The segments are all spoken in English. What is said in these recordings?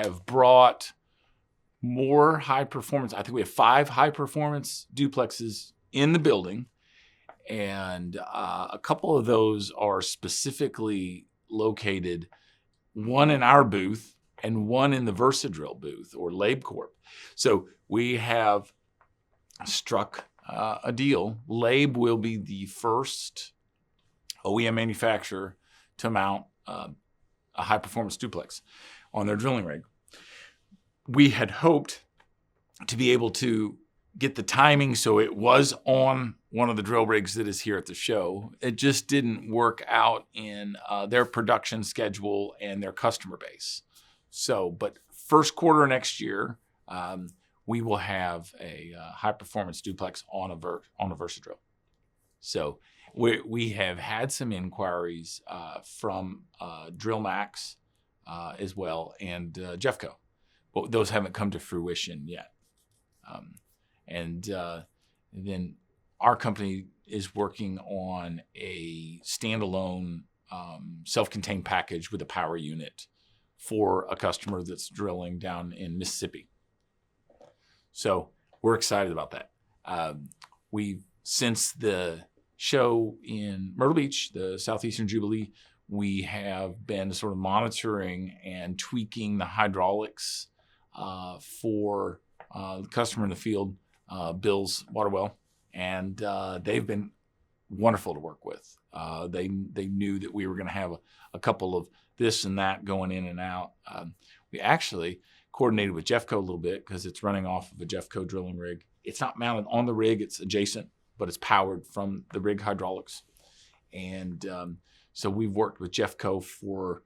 have brought more high performance. I think we have 5 high performance duplexes in the building. And a couple of those are specifically located, one in our booth and one in the VersaDrill booth or LabeCorp. So we have struck a deal. Labe will be the first OEM manufacturer to mount a high-performance duplex on their drilling rig. We had hoped to be able to get the timing so it was on one of the drill rigs that is here at the show. It just didn't work out in their production schedule and their customer base. So, but first quarter next year, we will have a high-performance duplex on a VersaDrill. So we have had some inquiries from DrillMax as well and Jeffco, but those haven't come to fruition yet. And then our company is working on a standalone self-contained package with a power unit for a customer that's drilling down in Mississippi. So we're excited about that. Since the show in Myrtle Beach, the Southeastern Jubilee, we have been sort of monitoring and tweaking the hydraulics for the customer in the field, Bill's Waterwell, and they've been wonderful to work with. They knew that we were going to have a couple of this and that going in and out. We actually coordinated with Jeffco a little bit because it's running off of a Jeffco drilling rig. It's not mounted on the rig, it's adjacent, but it's powered from the rig hydraulics. And so we've worked with Jeffco for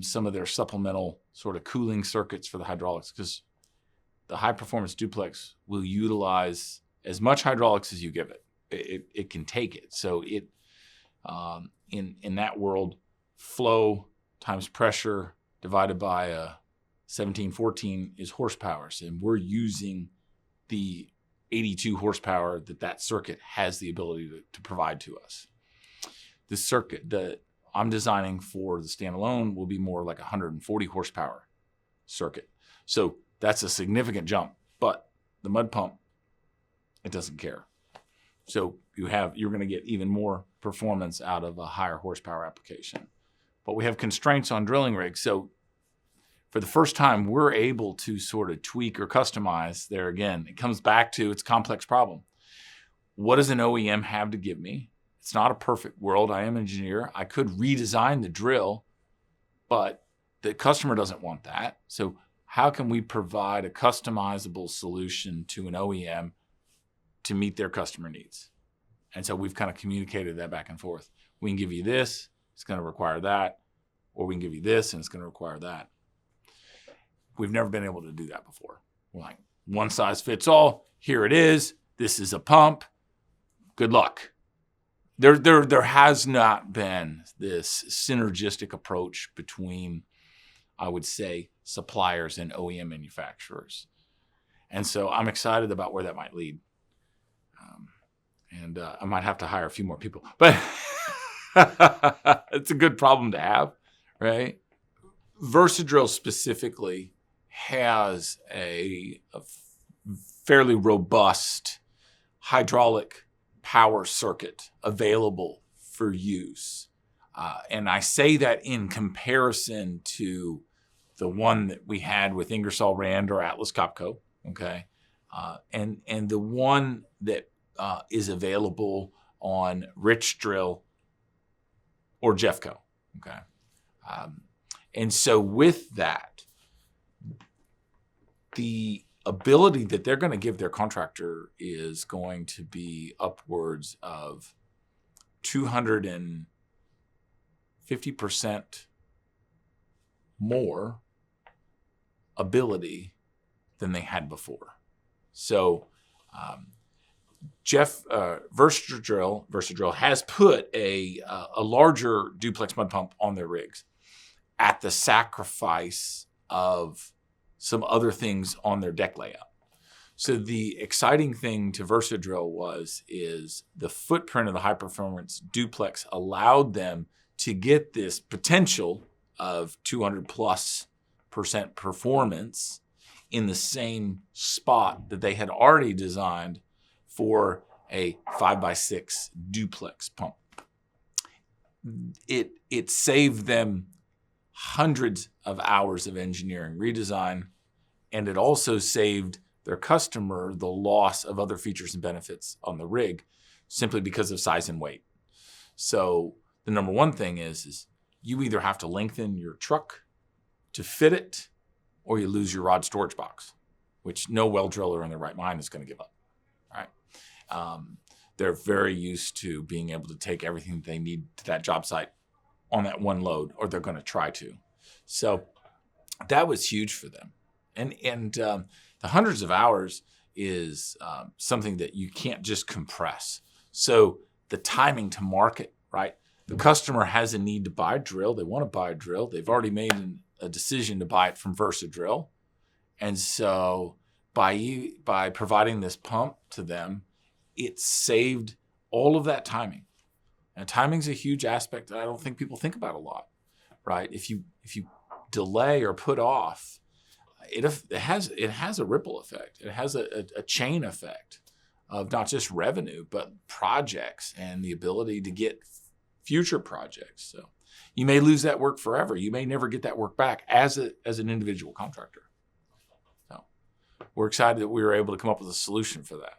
some of their supplemental sort of cooling circuits for the hydraulics, because the high-performance duplex will utilize as much hydraulics as you give it. It can take it. So it in that world, flow times pressure divided by 1714 is horsepower. And we're using the 82 horsepower that circuit has the ability to provide to us. The circuit that I'm designing for the standalone will be more like 140 horsepower circuit. So that's a significant jump, but the mud pump, it doesn't care. So you're going to get even more performance out of a higher horsepower application. But we have constraints on drilling rigs. So for the first time, we're able to sort of tweak or customize there again. It comes back to its complex problem. What does an OEM have to give me? It's not a perfect world. I am an engineer. I could redesign the drill, but the customer doesn't want that. So how can we provide a customizable solution to an OEM to meet their customer needs? And so we've kind of communicated that back and forth. We can give you this, it's going to require that, or we can give you this and it's going to require that. We've never been able to do that before. We're like, one size fits all. Here it is. This is a pump. Good luck. There has not been this synergistic approach between, I would say, suppliers and OEM manufacturers. And so I'm excited about where that might lead. And I might have to hire a few more people, but it's a good problem to have, right? VersaDrill specifically has a fairly robust hydraulic power circuit available for use. And I say that in comparison to the one that we had with Ingersoll Rand or Atlas Copco, okay? And the one that is available on Rich Drill or Jeffco, okay? And so with that, the ability that they're going to give their contractor is going to be upwards of 250% more ability than they had before. So VersaDrill has put a larger duplex mud pump on their rigs at the sacrifice of some other things on their deck layout. So the exciting thing to VersaDrill is the footprint of the high-performance duplex allowed them to get this potential of 200+% 100% performance in the same spot that they had already designed for a 5x6 duplex pump. It saved them hundreds of hours of engineering redesign, and it also saved their customer the loss of other features and benefits on the rig simply because of size and weight. So the number one thing is you either have to lengthen your truck to fit it, or you lose your rod storage box, which no well driller in their right mind is going to give up. All right. They're very used to being able to take everything they need to that job site on that one load, or they're going to try to. So that was huge for them. And the hundreds of hours is something that you can't just compress. So the timing to market, right? The customer has a need to buy a drill. They want to buy a drill. They've already made a decision to buy it from VersaDrill. And so by providing this pump to them, it saved all of that timing. And timing's a huge aspect that I don't think people think about a lot, right? If you delay or put off, it has a ripple effect. It has a chain effect of not just revenue, but projects and the ability to get future projects. So you may lose that work forever. You may never get that work back as an individual contractor. So we're excited that we were able to come up with a solution for that.